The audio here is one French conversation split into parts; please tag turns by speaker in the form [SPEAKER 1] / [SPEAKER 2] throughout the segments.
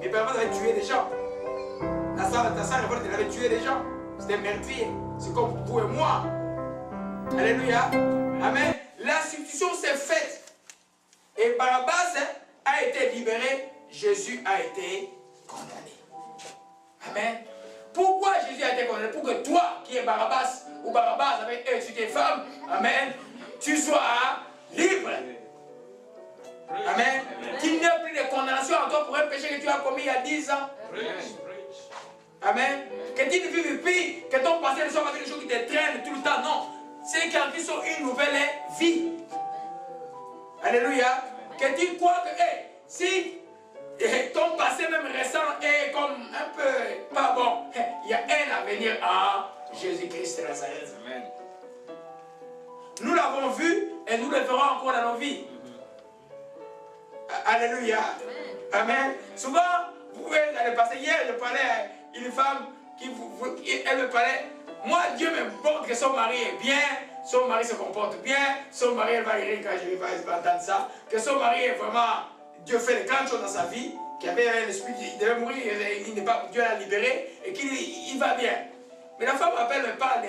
[SPEAKER 1] Mais Barabbas avait tué des gens. Ta sœur révolte, elle avait tué des gens. C'était meurtrier. C'est comme vous et moi. Alléluia. Amen. La substitution s'est faite. Et Barabbas a été libéré. Jésus a été condamné. Amen. Pourquoi Jésus a été condamné? Pour que toi, qui es Barabbas, ou Barabbas avec exécuté femme, amen, tu sois libre. Amen. Qu'il n'y ait plus de condamnation en toi pour un péché que tu as commis il y a 10 ans. Amen. Que tu ne vives plus, que ton passé ne soit pas quelque chose qui te traîne tout le temps. Non. C'est qu'en Christ une nouvelle vie. Alléluia. Que tu crois que si ton passé même récent est comme un peu pas bon, il y a un avenir à Jésus-Christ de Nazareth. Nous l'avons vu et nous le verrons encore dans nos vies. Alléluia. Amen. Souvent, vous pouvez dans le passé. Hier, je parlais à une femme elle me parlait. Moi, Dieu me montre que son mari est bien, son mari se comporte bien, son mari elle va rire quand je vais entendre ça, que son mari est vraiment, Dieu fait de grandes choses dans sa vie, qu'il avait un esprit, il devait mourir, Dieu l'a libéré et qu'il va bien. Mais la femme m'appelle, me parle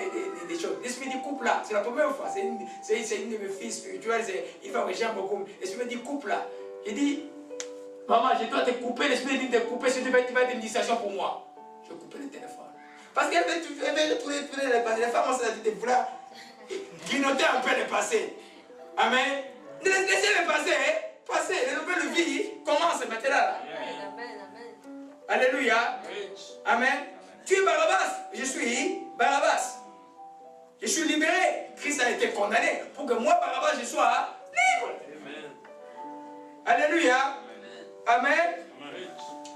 [SPEAKER 1] des choses. L'esprit du couple là, c'est la première fois, c'est une de mes filles spirituelles, il va que j'aime beaucoup. L'esprit du couple là, il dit, maman, je dois te couper, l'esprit dit de te couper, si tu vas être une distraction pour moi. Je coupe le téléphone. Parce qu'elle veut trouver le passé. Les femmes ont cette attitude de vouloir grignoter un peu le passé. Amen. Laissez le passé, passer. La nouvelle vie commence maintenant. Alléluia. Amen. Tu es Barabbas. Je suis Barabbas. Je suis libéré. Christ a été condamné pour que moi, Barabbas, je sois libre. Alléluia. Amen.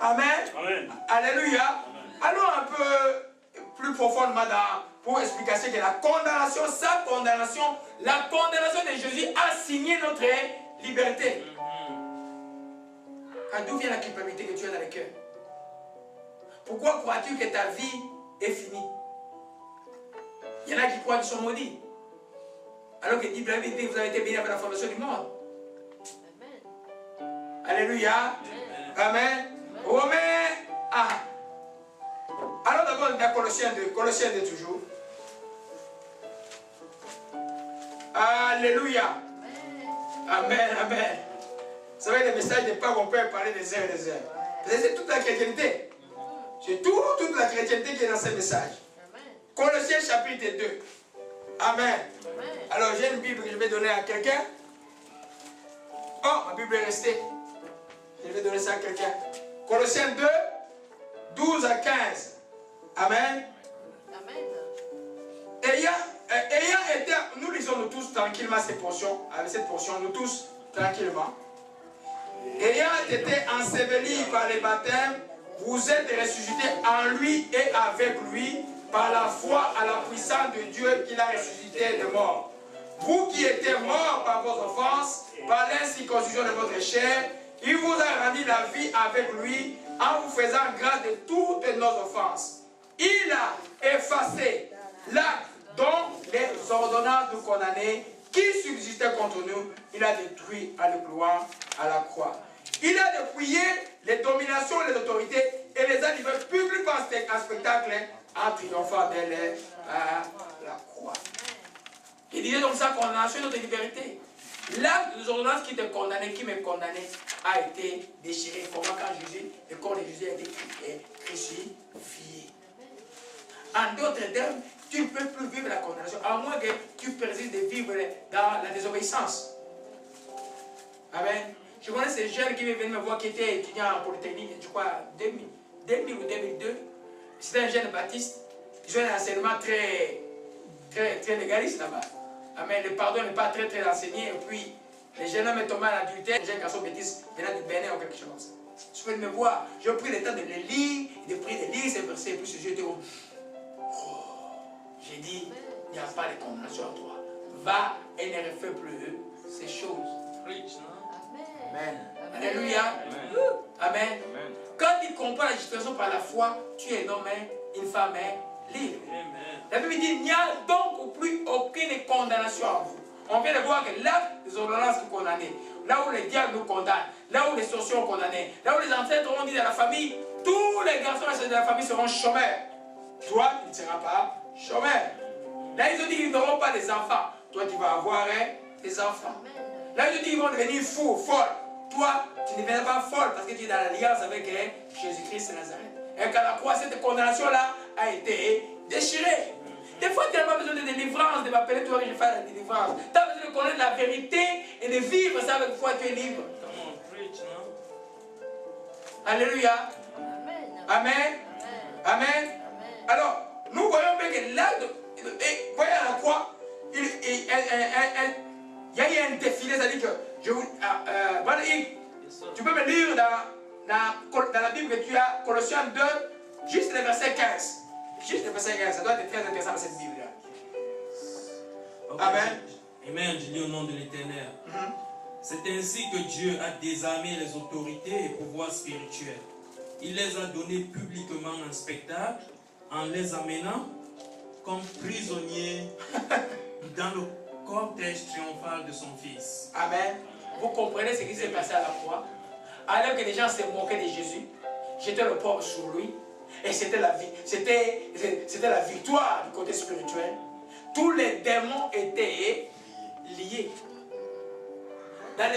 [SPEAKER 1] Amen. Amen. Alléluia. Allons un peu plus profondément pour expliquer que la condamnation, sa condamnation, la condamnation de Jésus a signé notre liberté. D'où vient la culpabilité que tu as dans le cœur? Pourquoi crois-tu que ta vie est finie? Il y en a qui croient qu'ils sont maudits. Alors que dit la Bible dit que vous avez été bénis avec la fondation du monde. Amen. Alléluia. Amen. Romains. Alors d'abord dans Colossiens 2 toujours. Alléluia. Amen, amen. Vous savez, les messages de Pâques, on peut parler des heures et des heures. C'est toute la chrétienté. C'est toute la chrétienté qui est dans ces messages. Colossiens chapitre 2. Amen. Alors j'ai une Bible que je vais donner à quelqu'un. Oh, ma Bible est restée. Je vais donner ça à quelqu'un. Colossiens 2, 12 à 15. Amen. Amen. Ayant été, nous lisons nous tous tranquillement cette portion, nous tous tranquillement. Ayant été ensevelis par les baptêmes, vous êtes ressuscités en lui et avec lui, par la foi à la puissance de Dieu qui l'a ressuscité de mort. Vous qui étiez morts par vos offenses, par l'incirconcision de votre chair, il vous a rendu la vie avec lui en vous faisant grâce de toutes nos offenses. Il a effacé l'acte dont les ordonnances nous condamnaient qui subsistaient contre nous. Il a détruit en le clouant à la croix. Il a dépouillé les dominations et les autorités et les a livrés publiquement en spectacle en triomphant d'elle à la croix. Il disait donc ça qu'on a acheté notre liberté. L'acte des ordonnances qui te condamnait, qui me condamnait, a été déchiré. Comment quand Jésus, le corps de Jésus a été crucifié. En d'autres termes, tu ne peux plus vivre la condamnation, à moins que tu persistes de vivre dans la désobéissance. Amen. Je connais ces jeunes qui venaient me voir, qui étaient étudiants en Polytechnique, je crois, 2000 ou 2002. C'était un jeune baptiste. Ils ont un enseignement très légaliste là-bas. Amen. Le pardon n'est pas très enseigné. Et puis, les jeunes hommes tombent à l'adultère, les jeunes garçons bêtises venant du Bénin ou quelque chose comme ça. Je peux me voir, j'ai pris le temps de les lire, de lire ces versets, et puis ce jeu j'ai dit, il n'y a pas de condamnation en toi. Va et ne refais plus ces choses. Amen. Alléluia. Amen. Quand il comprend la justification par la foi, tu es un homme, une femme libre. La Bible dit, il n'y a donc plus aucune condamnation en vous. On vient de voir que l'acte des ordonnances nous condamnent, là où les diables nous condamnent, là où les sorciers ont condamné, là où les ancêtres ont dit dans la famille, tous les garçons de la famille seront chômeurs. Toi, tu ne seras pas chômeur. Là, ils ont dit qu'ils n'auront pas des enfants. Toi, tu vas avoir des enfants. Là, ils ont dit qu'ils vont devenir fous, folles. Toi, tu ne deviendras pas folle parce que tu es dans l'alliance avec Jésus-Christ de Nazareth. Et qu'à la croix, cette condamnation-là a été déchirée. Des fois, tu n'as pas besoin de délivrance, de m'appeler toi que je fais la délivrance. Tu as besoin de connaître la vérité et de vivre ça avec foi, tu es libre. Alléluia. Amen. Amen. Alors, nous voyons bien que là, voyez à la croix, il y a eu un défilé, c'est-à-dire que tu peux me lire dans la Bible que tu as, Colossiens 2, juste le verset 15. Juste le verset 15, ça doit être très intéressant cette Bible-là.
[SPEAKER 2] Okay.
[SPEAKER 1] Amen.
[SPEAKER 2] Amen, je lis au nom de l'Éternel. C'est ainsi que Dieu a désarmé les autorités et pouvoirs spirituels. Il les a donnés publiquement en spectacle en les amenant comme prisonniers dans le cortège triomphal de son Fils.
[SPEAKER 1] Amen. Vous comprenez ce qui s'est passé à la croix? Alors que les gens se moquaient de Jésus, jetaient le pauvre sur lui, et c'était la victoire du côté spirituel. Tous les démons étaient liés. Dans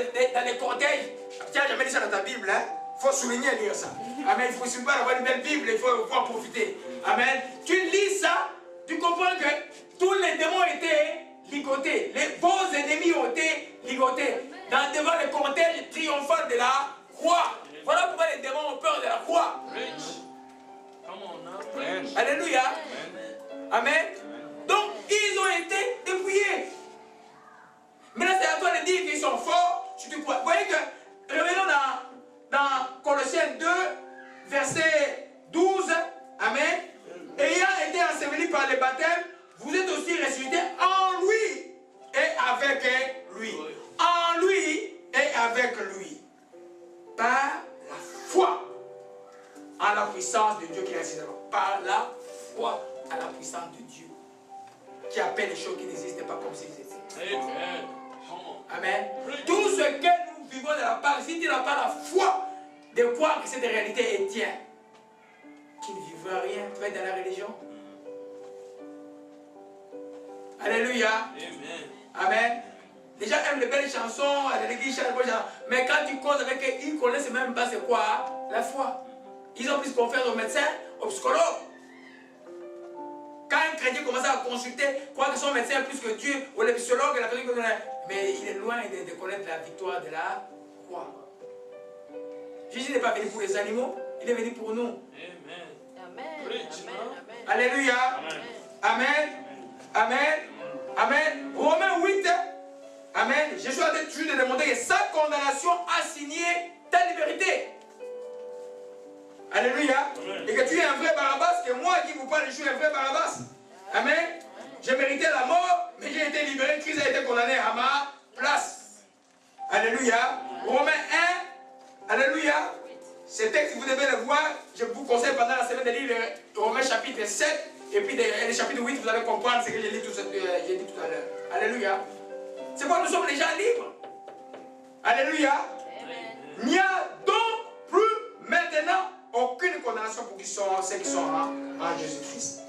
[SPEAKER 1] les cortèges, tu n'as jamais dit ça dans ta Bible, hein? Il faut souligner et lire ça. Amen. Il faut suffire d'avoir une belle Bible, il faut en profiter. Amen. Tu lis ça, tu comprends que tous les démons étaient ligotés. Vos ennemis ont été ligotés. Devant le cortège triomphal de la croix. Voilà pourquoi les démons ont peur de la croix. Alléluia. Amen. Donc, ils ont été dépouillés. Maintenant, c'est à toi de dire qu'ils sont forts. Si tu crois. Vous voyez que, revenons dans Colossiens 2, verset 12. Amen. Ayant été ensevelis par le baptême, vous êtes aussi ressuscités en lui et avec lui. En lui et avec lui. Par la foi en la puissance de Dieu qui est ressuscité. Par la foi à la puissance de Dieu qui appelle les choses qui n'existent pas comme s'ils étaient. Amen. Amen. Tout ce que nous vivons de la part, si tu n'as pas la foi de croire que cette réalité est tienne, tu ne vivras rien, tu vas être dans la religion. Alléluia. Amen. Amen. Les gens aiment les belles chansons, à l'église, mais quand tu causes avec eux, ils ne connaissent même pas c'est quoi la foi. Ils ont plus confiance aux médecins, aux psychologues. Quand un chrétien commence à consulter, croit que son médecin est plus que Dieu, ou le psychologue, mais il est loin de connaître la victoire de la croix. Jésus n'est pas venu pour les animaux, il est venu pour nous. Amen. Alléluia. Amen. Amen. Amen. Romains 8. Amen. Jésus a toujours demandé que sa condamnation a signé ta liberté. Alléluia. Et que tu es un vrai Barabbas, que moi qui vous parle, je suis un vrai Barabbas. Amen. J'ai mérité la mort, mais j'ai été libéré. Christ a été condamné à ma place. Alléluia. Romains 1. Alléluia. Ces textes, vous devez le voir. Je vous conseille pendant la semaine de lire Romains chapitre 7. Et puis le chapitre 8, vous allez comprendre ce que j'ai dit tout à l'heure. Alléluia. C'est pourquoi nous sommes déjà libres. Alléluia. Il n'y a donc plus maintenant aucune condamnation pour ceux qui sont en Jésus-Christ.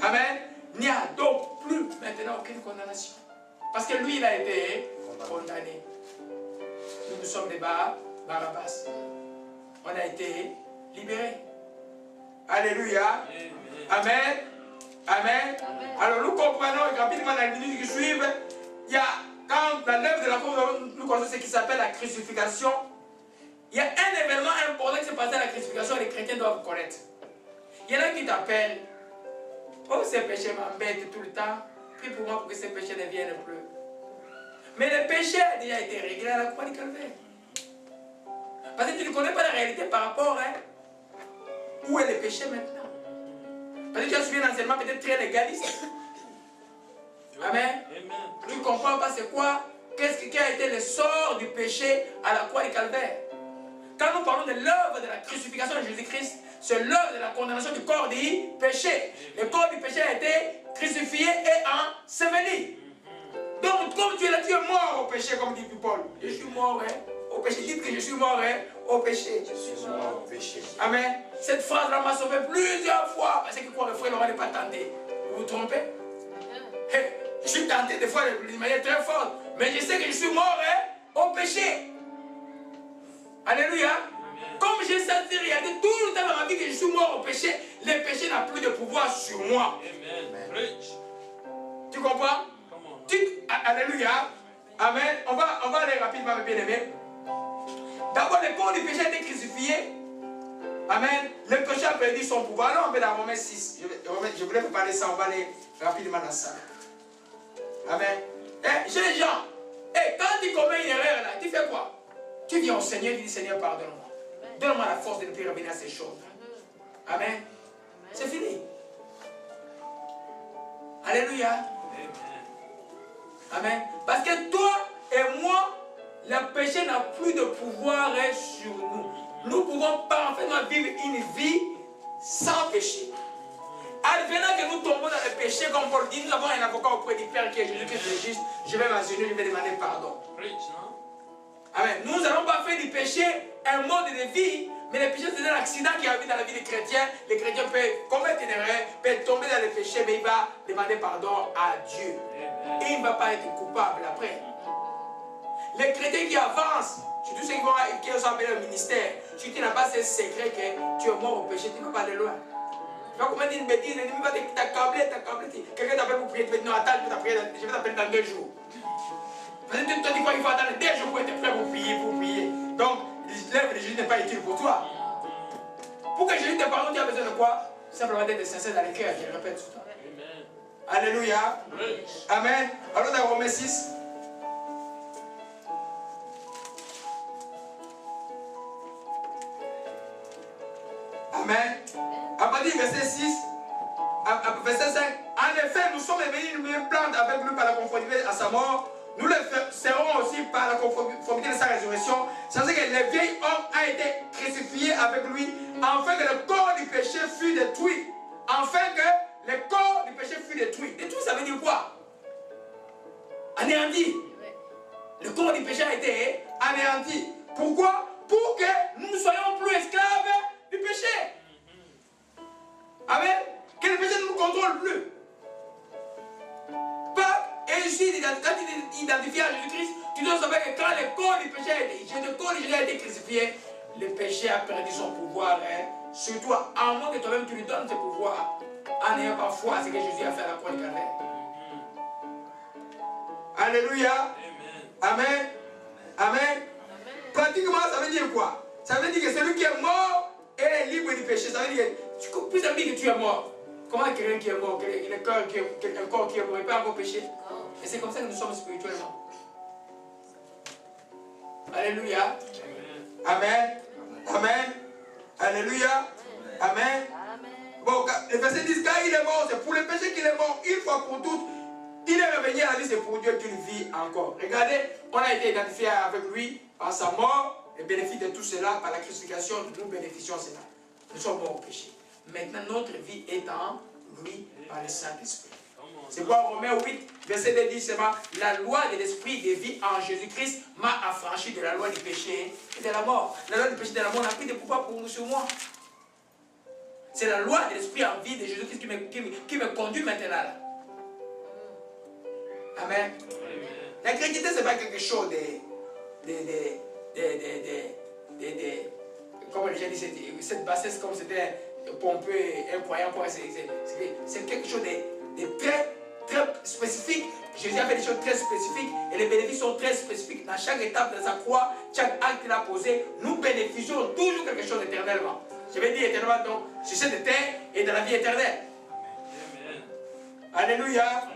[SPEAKER 1] Amen. Il n'y a donc plus maintenant aucune condamnation. Parce que lui, il a été condamné. Nous sommes des Barabbas. On a été libérés. Alléluia. Amen. Amen. Alors nous comprenons rapidement dans les minutes qui suivent. Il y a, quand dans l'œuvre de la croix, nous connaissons ce qui s'appelle la crucifixion. Il y a un événement important qui s'est passé à la crucifixion et les chrétiens doivent connaître. Il y en a qui t'appellent. Oh, ces péchés m'embêtent tout le temps. Prie pour moi pour que ces péchés ne viennent plus. Mais le péché a déjà été réglé à la croix du Calvaire. Parce que tu ne connais pas la réalité par rapport à où est le péché maintenant. Parce que tu as suivi un enseignement peut-être très légaliste. Amen. Tu ne comprends pas c'est quoi, quel a été le sort du péché à la croix du Calvaire. Quand nous parlons de l'œuvre de la crucifixion de Jésus-Christ, c'est l'œuvre de la condamnation du corps du péché. Le corps du péché a été crucifié et enseveli. Donc, comme tu es là, tu es mort au péché, comme dit Paul. Je suis mort au péché. Dites que je suis mort au péché.
[SPEAKER 3] Je suis mort au péché.
[SPEAKER 1] Amen. Cette phrase-là m'a sauvé plusieurs fois. Parce que quoi, le frère Laurent n'est pas tenté. Vous vous trompez? Je suis tenté des fois de manière très forte. Mais je sais que je suis mort au péché. Alléluia. Comme j'ai senti réalité tout le temps dans ma vie que je suis mort au péché, le péché n'a plus de pouvoir sur moi.
[SPEAKER 2] Amen.
[SPEAKER 1] Tu comprends? Alléluia. Amen. On va aller rapidement, mes bien-aimés. D'abord, le corps du péché a été crucifié. Amen. Le péché a perdu son pouvoir. Alors, on va dans Romains 6. Je voulais vous parler ça. On va aller rapidement dans ça. Amen. Chez les gens, quand tu commets une erreur, là, tu fais quoi? Tu viens au Seigneur, tu dis Seigneur, pardonne-moi. Donne-moi la force de ne plus revenir à ces choses. Amen. C'est fini. Alléluia. Amen. Parce que toi et moi, le péché n'a plus de pouvoir sur nous. Nous pouvons parfaitement vivre une vie sans péché. Advenant que nous tombons dans le péché, comme Paul dit, nous avons un avocat auprès du Père qui est Jésus-Christ le juste. Je vais m'assurer, je vais demander pardon. Amen. Nous n'allons pas faire du péché un mode de vie, mais le péché c'est un accident qui arrive dans la vie des chrétiens. Les chrétiens peuvent commettre une erreur, peuvent tomber dans le péché, mais il va demander pardon à Dieu. Et il ne va pas être coupable après. Les chrétiens qui avancent, surtout ceux qui ont appelé le ministère, si tu n'as pas ce secret que tu es mort au péché, tu ne peux pas aller loin. Tu vas commettre une bêtise, l'ennemi va t'accabler. Quelqu'un t'appelle pour prier, tu vas dire non, attends, je vais t'appeler dans 2 jours. Parce que tu te dis quoi, il faut attendre 2 jours pour être prêt pour prier. Donc, l'œuvre de Jésus n'est pas utile pour toi. Pour que Jésus te pardonne, tu as besoin de quoi? Simplement d'être sincère dans les cœurs, je le répète sur toi. Alléluia. Amen. Alors dans Romains 6. Amen. À partir du verset 6, verset 5. En effet, nous sommes devenus une même plante avec lui par la conformité à sa mort. Nous le serons aussi par la conformité de sa résurrection. C'est-à-dire que le vieil homme a été crucifié avec lui, afin que le corps du péché fût détruit. Afin que le corps du péché fût détruit. Détruit, ça veut dire quoi? Anéanti. Le corps du péché a été anéanti. Pourquoi? Pour que nous ne soyons plus esclaves du péché. Amen. Que le péché ne nous contrôle plus. Et ici, quand tu t'identifies à Jésus-Christ, tu dois savoir que quand le corps du péché a été crucifié, le péché a perdu son pouvoir sur toi. À moins que toi-même tu lui donnes ce pouvoir, en n'ayant pas foi à ce que Jésus a fait à la croix du Calvaire. Alléluia. Amen. Amen. Pratiquement, ça veut dire quoi? Ça veut dire que celui qui est mort est libre du péché. Ça veut dire que plus ça veut dire que tu es mort. Comment quelqu'un qui est mort, un corps qui est mort, il peut encore pécher? Et c'est comme ça que nous sommes spirituellement. Alléluia. Amen. Amen. Alléluia. Amen. Bon, le verset 10, quand il est mort, c'est pour le péché qu'il est mort une fois pour toutes. Il est revenu à la vie, c'est pour Dieu qu'il vit encore. Regardez, on a été identifié avec lui par sa mort, le bénéfice de tout cela, par la crucifixion, nous bénéficions de cela. Nous sommes morts au péché. Maintenant, notre vie est en lui par le Saint-Esprit. C'est quoi Romains 8, verset 2 dit seulement, la loi de l'esprit de vie en Jésus-Christ m'a affranchi de la loi du péché et de la mort. La loi du péché et de la mort n'a plus de pouvoir pour nous sur moi. C'est la loi de l'esprit en vie de Jésus-Christ qui me conduit maintenant là. Amen. La chrétienté, ce n'est pas quelque chose comme les gens disent, cette bassesse comme c'était pompeux et incroyable. C'est quelque chose de très spécifique. Jésus a fait des choses très spécifiques et les bénéfices sont très spécifiques. Dans chaque étape de sa croix, chaque acte qu'il a posé, nous bénéficions toujours quelque chose éternellement. Je vais dire éternellement donc sur cette terre et dans la vie éternelle. Amen. Alléluia.